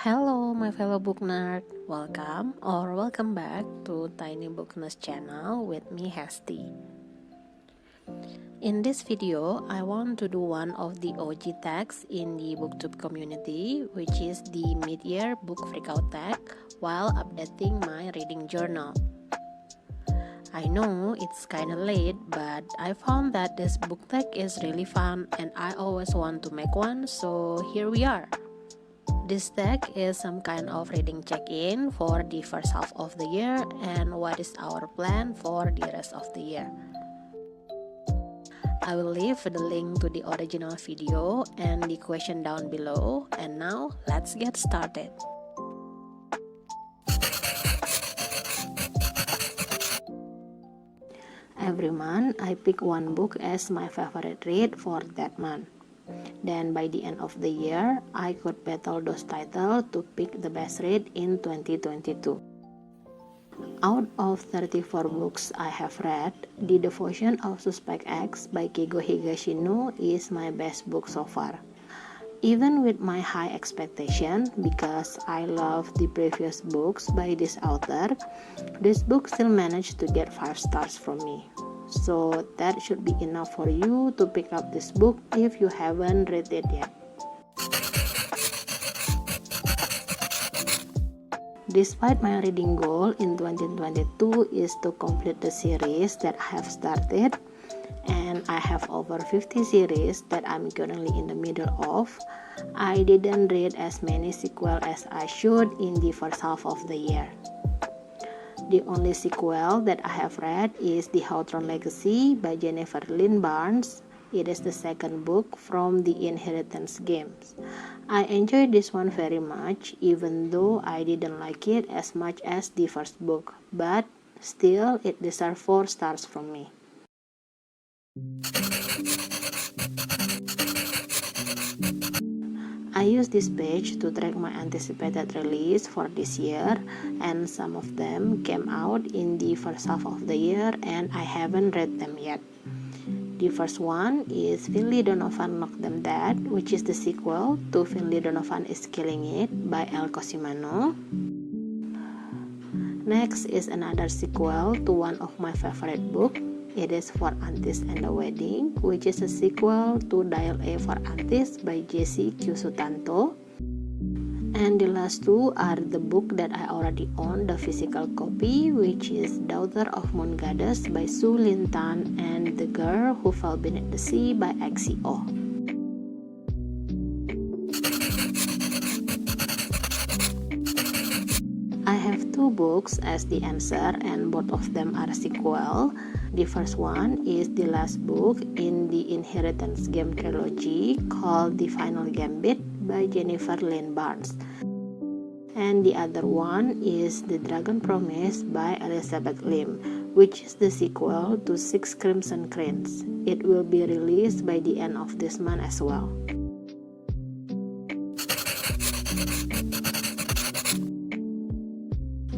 Hello my fellow book nerd, welcome back to Tiny Book Nerd channel with me Hesti. In this video, I want to do one of the OG tags in the booktube community, which is the mid-year book freakout tag while updating my reading journal. I know it's kinda late, but I found that this book tag is really fun and I always want to make one, so here we are. This tag is some kind of reading check-in for the first half of the year and what is our plan for the rest of the year. I will leave the link to the original video and the question down below, and now let's get started. Every month I pick one book as my favorite read for that month. Then by the end of the year, I could battle those titles to pick the best read in 2022. Out of 34 books I have read, The Devotion of Suspect X by Keigo Higashino is my best book so far. Even with my high expectation, because I love the previous books by this author, this book still managed to get 5 stars from me. So that should be enough for you to pick up this book if you haven't read it yet. Despite my reading goal in 2022 is to complete the series that I have started, and I have over 50 series that I'm currently in the middle of, I didn't read as many sequels as I should in the first half of the year. The only sequel that I have read is The Hawthorne Legacy by Jennifer Lynn Barnes. It is the second book from the Inheritance Games. I enjoyed this one very much, even though I didn't like it as much as the first book, but still it deserves 4 stars from me. I use this page to track my anticipated release for this year, and some of them came out in the first half of the year and I haven't read them yet. The first one is Finlay Donovan Knocked Them Dead, which is the sequel to Finlay Donovan is Killing It by El Cosimano. Next is another sequel to one of my favorite books. It is For Aunties and the Wedding, which is a sequel to Dial A for Aunties by Jessie Q Sutanto. And the last two are the book that I already own the physical copy, which is Daughter of Moon Goddess by Su Lin Tan and The Girl Who Fell Beneath the Sea by Xio. I have 2 books as the answer and both of them are sequel. The first one is the last book in the Inheritance Game trilogy called The Final Gambit by Jennifer Lynn Barnes. And the other one is The Dragon Promise by Elizabeth Lim, which is the sequel to Six Crimson Cranes. It will be released by the end of this month as well.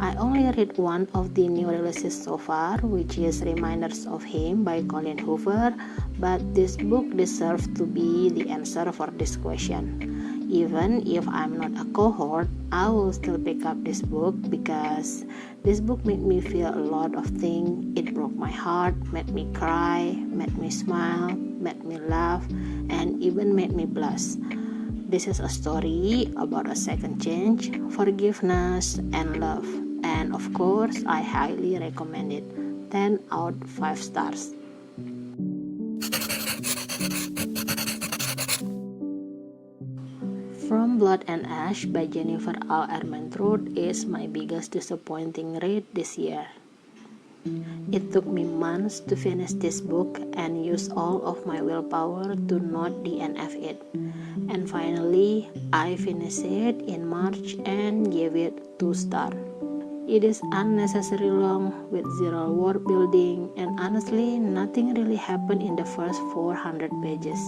I only read one of the new releases so far, which is Reminders of Him by Colleen Hoover, but this book deserves to be the answer for this question. Even if I'm not a cohort, I will still pick up this book because this book made me feel a lot of things. It broke my heart, made me cry, made me smile, made me laugh, and even made me blush. This is a story about a second chance, forgiveness, and love. And of course, I highly recommend it. 10 out 5 stars. From Blood and Ash by Jennifer L. Ermentrude is my biggest disappointing read this year. It took me months to finish this book and use all of my willpower to not DNF it. And finally, I finished it in March and gave it 2 stars. It is unnecessarily long with 0 world building, and honestly, nothing really happened in the first 400 pages.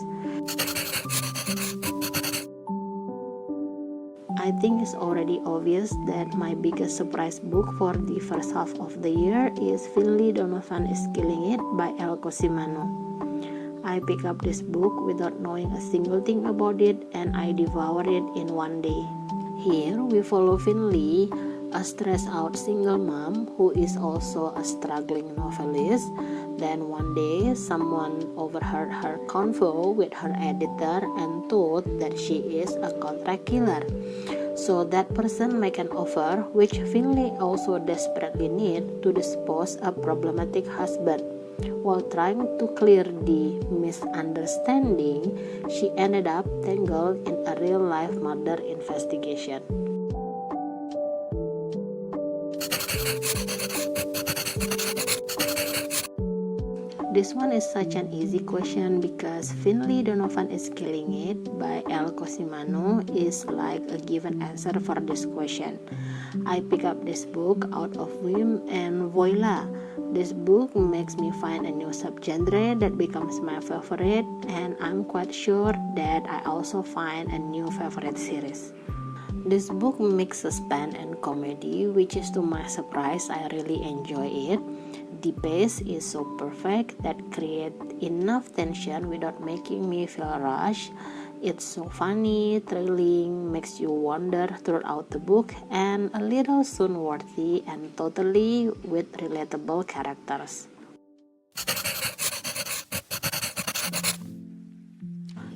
I think it's already obvious that my biggest surprise book for the first half of the year is Finlay Donovan is Killing It by El Cosimano. I picked up this book without knowing a single thing about it and I devoured it in one day. here we follow Finley, a stressed-out single mom who is also a struggling novelist. Then one day, someone overheard her convo with her editor and thought that she is a contract killer. So that person make an offer which Finley also desperately need to dispose a problematic husband. While trying to clear the misunderstanding, she ended up tangled in a real-life murder investigation. This one is such an easy question because Finley Donovan is Killing It by El Cosimano is like a given answer for this question. I pick up this book out of whim and voila, this book makes me find a new subgenre that becomes my favorite, and I'm quite sure that I also find a new favorite series. This book mixes suspense and comedy, which is to my surprise I really enjoy it. The pace is so perfect that creates enough tension without making me feel rushed. It's so funny, thrilling, makes you wonder throughout the book, and a little soon-worthy and totally with relatable characters.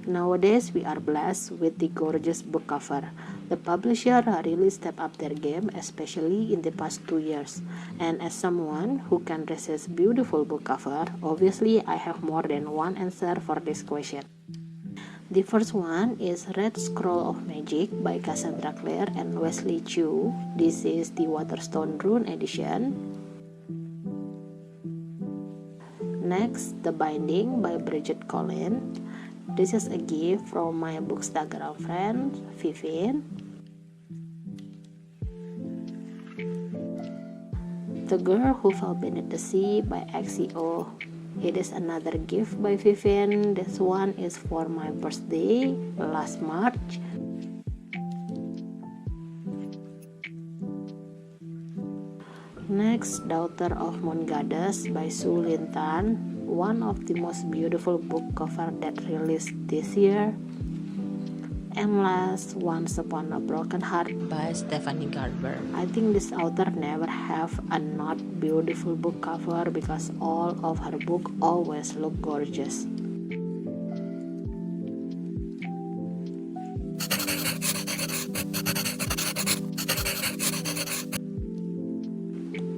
Nowadays, we are blessed with the gorgeous book cover. The publisher really stepped up their game, especially in the past 2 years. And as someone who can resist beautiful book cover, obviously I have more than one answer for this question. The first one is Red Scroll of Magic by Cassandra Clare and Wesley Chu. This is the Waterstone Rune edition. Next, The Binding by Bridget Collin. This is a gift from my Bookstagram friend, Vivian. The Girl Who Fell Beneath the Sea by XCO. It is another gift by Vivian. This one is for my birthday last March. Next, Daughter of Moon Goddess by Su Lin Tan, one of the most beautiful book cover that released this year. And last, Once Upon a Broken Heart by Stephanie Garber. I think this author never have a not beautiful book cover because all of her book always look gorgeous.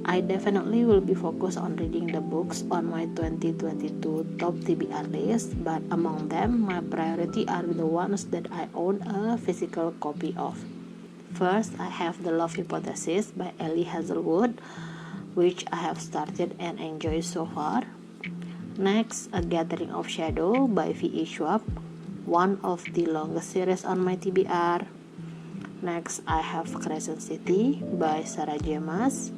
I definitely will be focused on reading the books on my 2022 top TBR list, but among them, my priority are the ones that I own a physical copy of. First, I have The Love Hypothesis by Ellie Hazelwood, which I have started and enjoyed so far. Next, A Gathering of Shadow by V.E. Schwab, one of the longest series on my TBR. Next, I have Crescent City by Sarah J. Maas.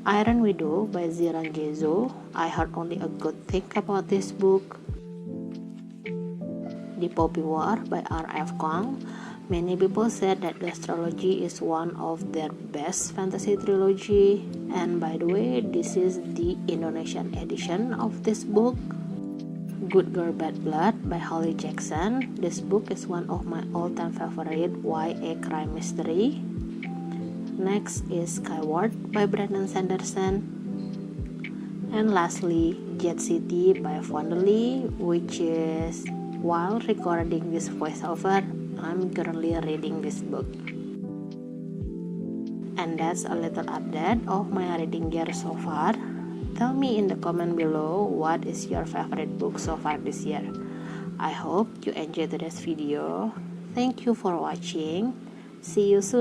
Iron Widow by Ziran Jezo. I heard only a good thing about this book. The Poppy War by R.F. Kuang. Many people said that the Astrology is one of their best fantasy trilogy, and by the way, this is the Indonesian edition of this book. Good Girl Bad Blood by Holly Jackson. This book is one of my all-time favorite YA crime mystery. Next is Skyward by Brandon Sanderson. And lastly, Jet City by Fonderly, which is, while recording this voiceover, I'm currently reading this book. And that's a little update of my reading year so far. Tell me in the comment below what is your favorite book so far this year. I hope you enjoyed today's video. Thank you for watching. See you soon.